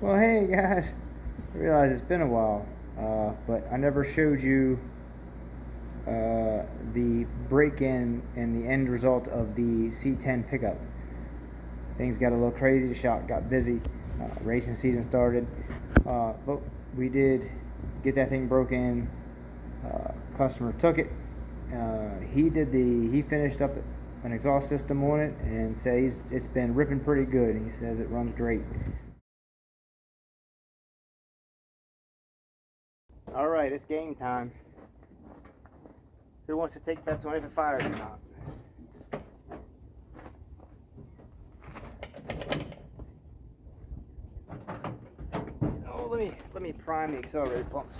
Well, hey guys, I realize it's been a while, but I never showed you the break-in and the end result of the C10 pickup. Things got a little crazy, the shop got busy, racing season started, but we did get that thing broken. Customer took it. He finished up an exhaust system on it and says it's been ripping pretty good. He says it runs great. All right, it's game time. Who wants to take bets on if it fires or not? Oh, let me prime the accelerator pumps.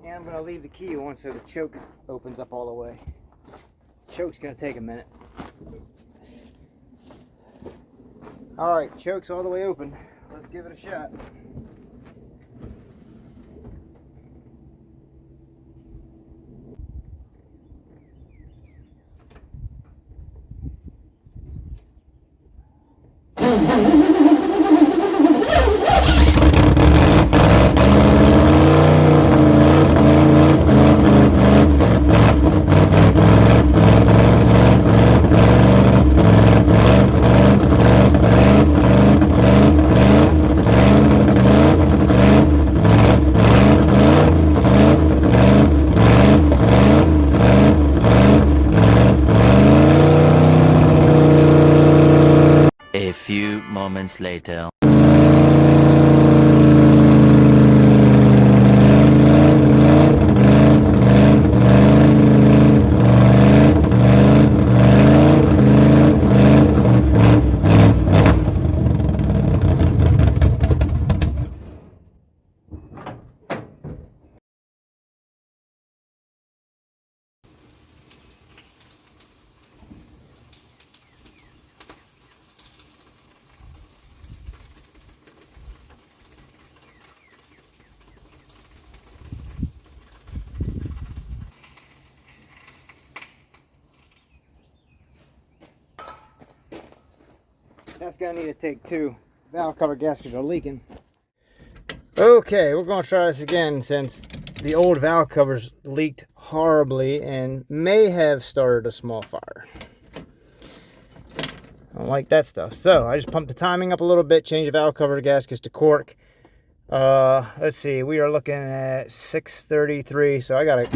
And I'm gonna leave the key on so the choke opens up all the way. Choke's gonna take a minute. All right, choke's all the way open. Let's give it a shot. A few moments later. That's gonna need a take two. Valve cover gaskets are leaking. Okay, we're gonna try this again since the old valve covers leaked horribly and may have started a small fire. I don't like that stuff. So I just pumped the timing up a little bit, changed the valve cover gaskets to cork. Let's see, we are looking at 6:33, so I gotta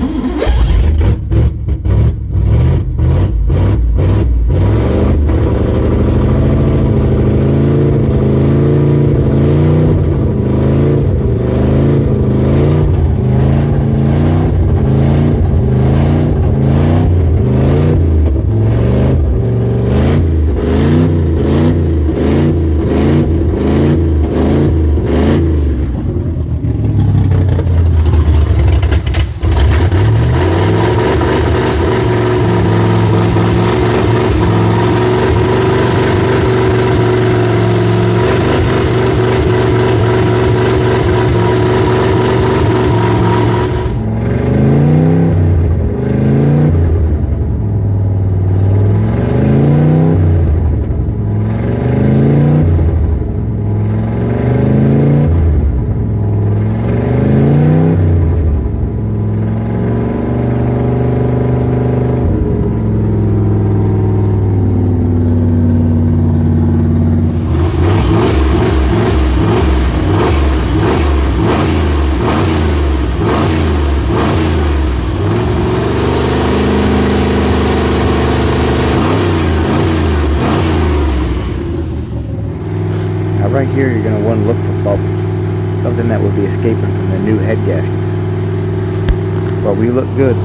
right here you're going to want to look for bubbles, something that would be escaping from the new head gaskets. But we look good.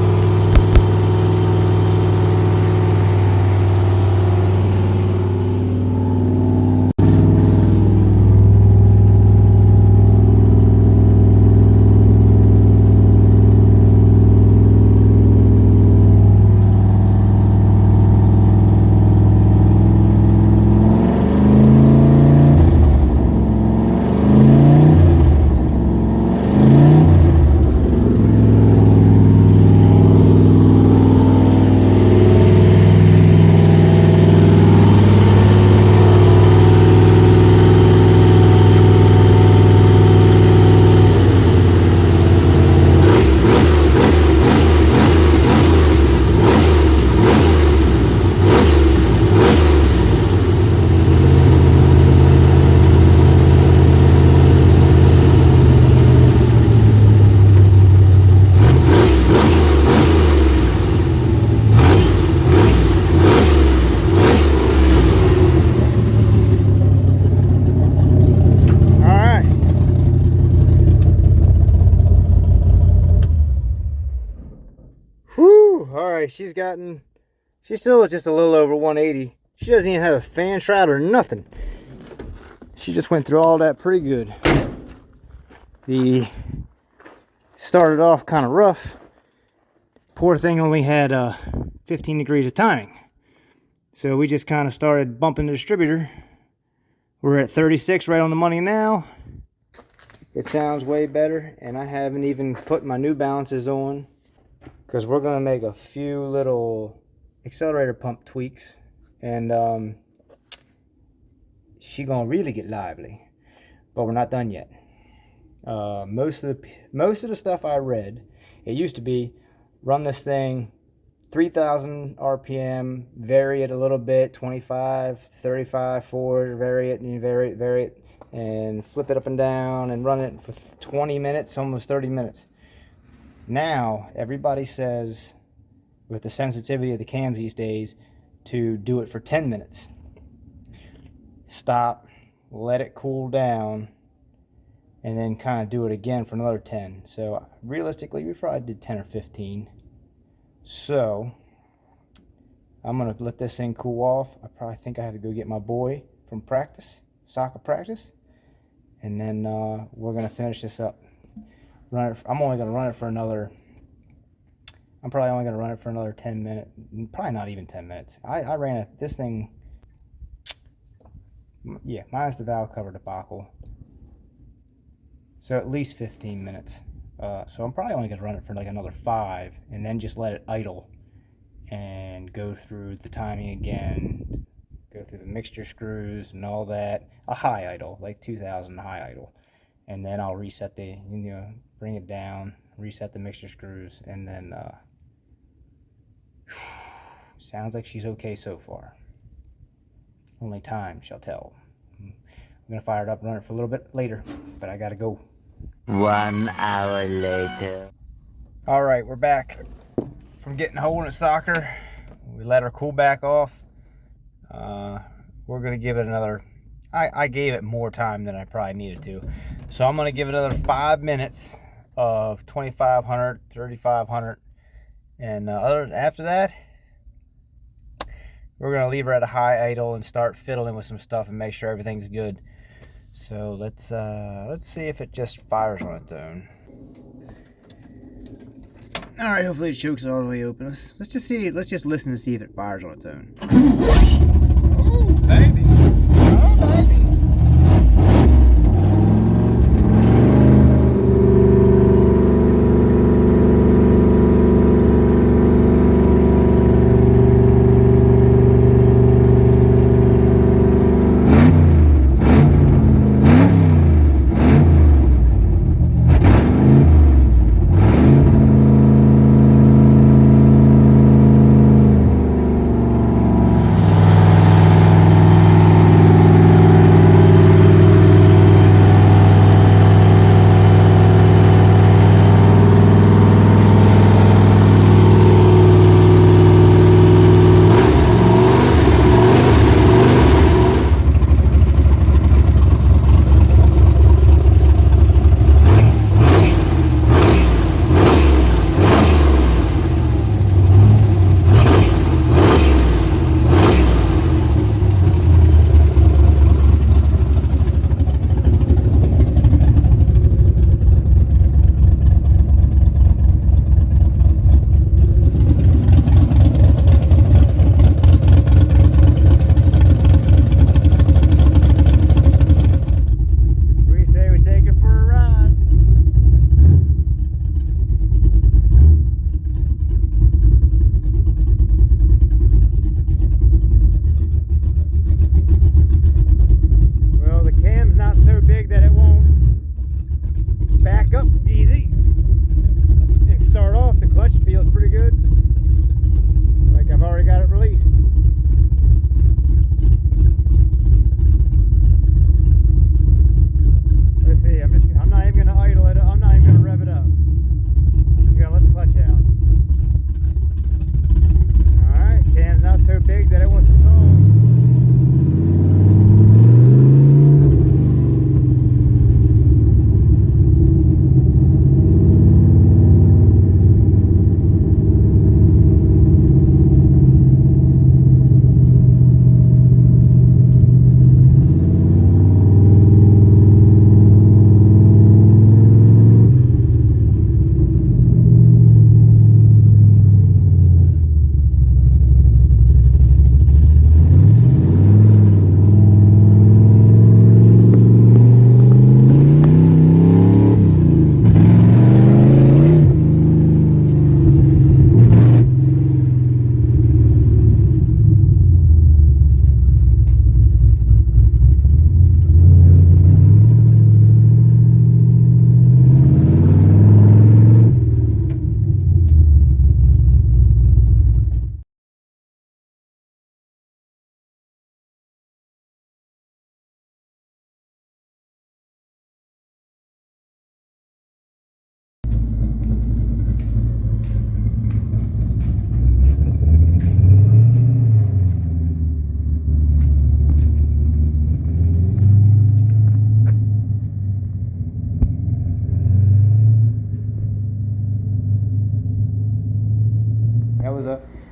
Alright, she's still just a little over 180. She doesn't even have a fan shroud or nothing. She just went through all that pretty good. Started off kind of rough. Poor thing only had 15 degrees of timing. So we just kind of started bumping the distributor. We're at 36 right on the money now. It sounds way better, and I haven't even put my New Balances on because we're going to make a few little accelerator pump tweaks, and she going to really get lively. But we're not done yet. Most of the stuff I read, it used to be run this thing 3,000 RPM, vary it a little bit, 25, 35, 40, vary it, and vary it, and flip it up and down, and run it for 20 minutes, almost 30 minutes. Now, everybody says, with the sensitivity of the cams these days, to do it for 10 minutes. Stop, let it cool down, and then kind of do it again for another 10. So, realistically, we probably did 10 or 15. So, I'm going to let this thing cool off. I probably think I have to go get my boy from practice, soccer practice. And then we're going to finish this up. I'm probably only going to run it for another 10 minutes. Probably not even 10 minutes. I ran this thing, yeah, minus the valve cover debacle. So at least 15 minutes. So I'm probably only going to run it for like another 5 and then just let it idle and go through the timing again, go through the mixture screws and all that. A high idle, like 2,000 high idle. And then I'll reset bring it down, reset the mixture screws, and then sounds like she's okay so far. Only time shall tell. I'm going to fire it up and run it for a little bit later, but I got to go. 1 hour later. Alright, we're back from getting home at soccer. We let her cool back off. We're going to give it another... I gave it more time than I probably needed to. So I'm going to give it another 5 minutes of 2,500, 3,500. And after that, we're going to leave her at a high idle and start fiddling with some stuff and make sure everything's good. So let's see if it just fires on its own. All right, hopefully it chokes all the way open. Let's just see. Let's just listen to see if it fires on its own. Oh, baby! Oh, baby!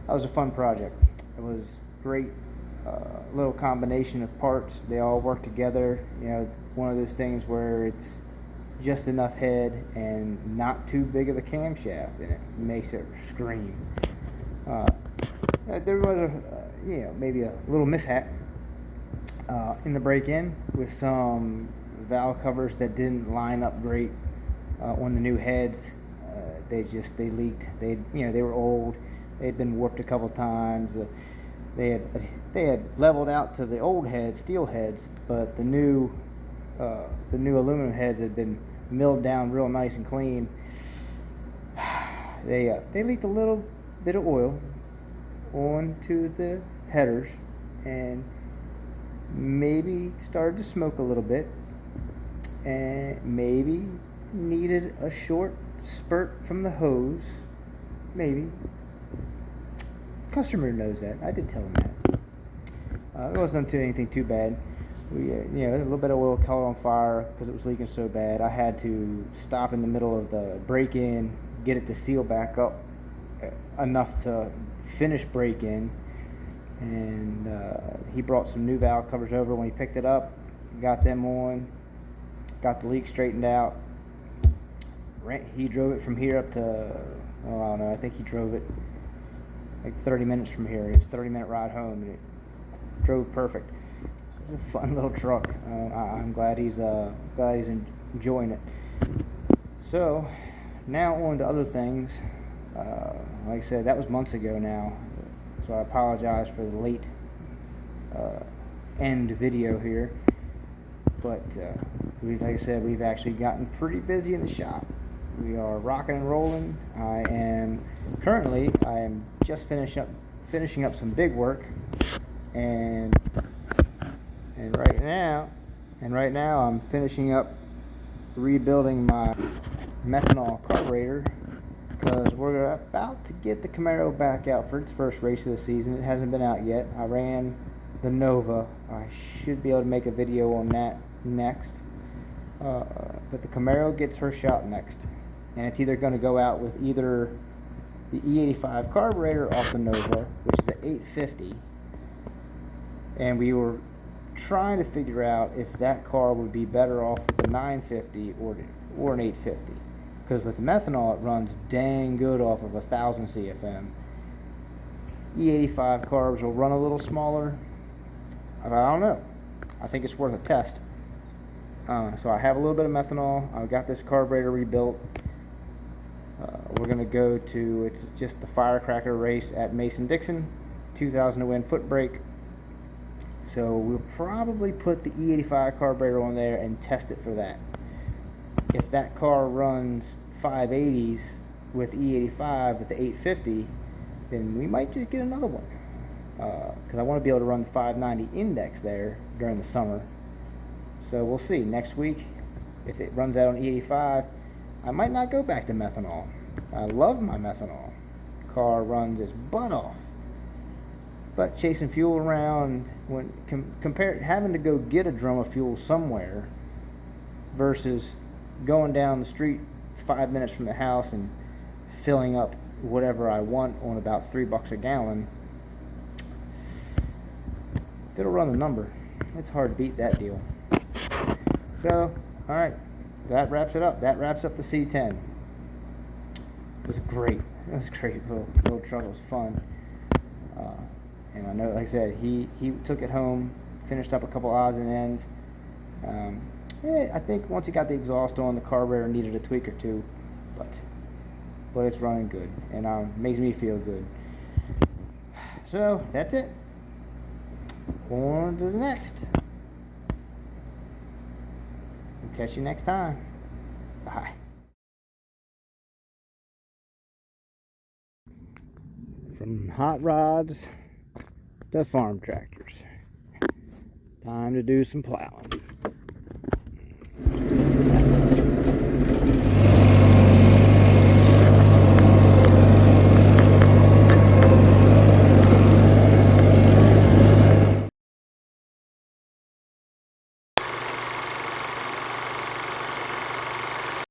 was a fun project. It was great. Little combination of parts. They all work together. You know, one of those things where it's just enough head and not too big of a camshaft, and it makes it scream. There was maybe a little mishap in the break-in with some valve covers that didn't line up great on the new heads. They leaked. They were old. They'd been warped a couple times. They had leveled out to the old heads, steel heads, but the new aluminum heads had been milled down real nice and clean. They leaked a little bit of oil onto the headers and maybe started to smoke a little bit, and maybe needed a short spurt from the hose. Maybe. Customer knows that. I did tell him that. It wasn't anything too bad. We, a little bit of oil caught on fire because it was leaking so bad. I had to stop in the middle of the break-in, get it to seal back up enough to finish break-in. And he brought some new valve covers over when he picked it up, got them on, got the leak straightened out. He drove it from here up to, I don't know, I think he drove it like 30 minutes from here. It was a 30-minute ride home, and it drove perfect. It's a fun little truck. I'm glad he's enjoying it. So now on to other things. Like I said, that was months ago now, so I apologize for the late end video here. But like I said, we've actually gotten pretty busy in the shop. We are rocking and rolling. I am just finishing up some big work, and right now I'm finishing up rebuilding my methanol carburetor, because we're about to get the Camaro back out for its first race of the season. It hasn't been out yet. I ran the Nova. I should be able to make a video on that next, but the Camaro gets her shot next, and it's either going to go out with either the E85 carburetor off the Nova, which is an 850, and we were trying to figure out if that car would be better off with the 950 or an 850, because with the methanol it runs dang good off of 1000 CFM. E85 carbs will run a little smaller, but I don't know. I think it's worth a test. So I have a little bit of methanol. I've got this carburetor rebuilt. We're going to go to, it's just the firecracker race at Mason-Dixon, 2,000 to win foot brake. So we'll probably put the E85 carburetor on there and test it for that. If that car runs 580s with E85 with the 850, then we might just get another one. Because I want to be able to run the 590 index there during the summer. So we'll see. Next week, if it runs out on E85, I might not go back to methanol. I love my methanol. Car runs its butt off. But chasing fuel around, when compared having to go get a drum of fuel somewhere versus going down the street 5 minutes from the house and filling up whatever I want on about $3 a gallon, if it'll run the number, it's hard to beat that deal. So, all right, that wraps it up. That wraps up the C10. It was great. It was great. Little truck. It was fun. And I know, like I said, he took it home, finished up a couple odds and ends. I think once he got the exhaust on, the carburetor needed a tweak or two, but it's running good, and makes me feel good. So that's it. On to the next. We'll catch you next time. Bye. From hot rods to farm tractors, time to do some plowing.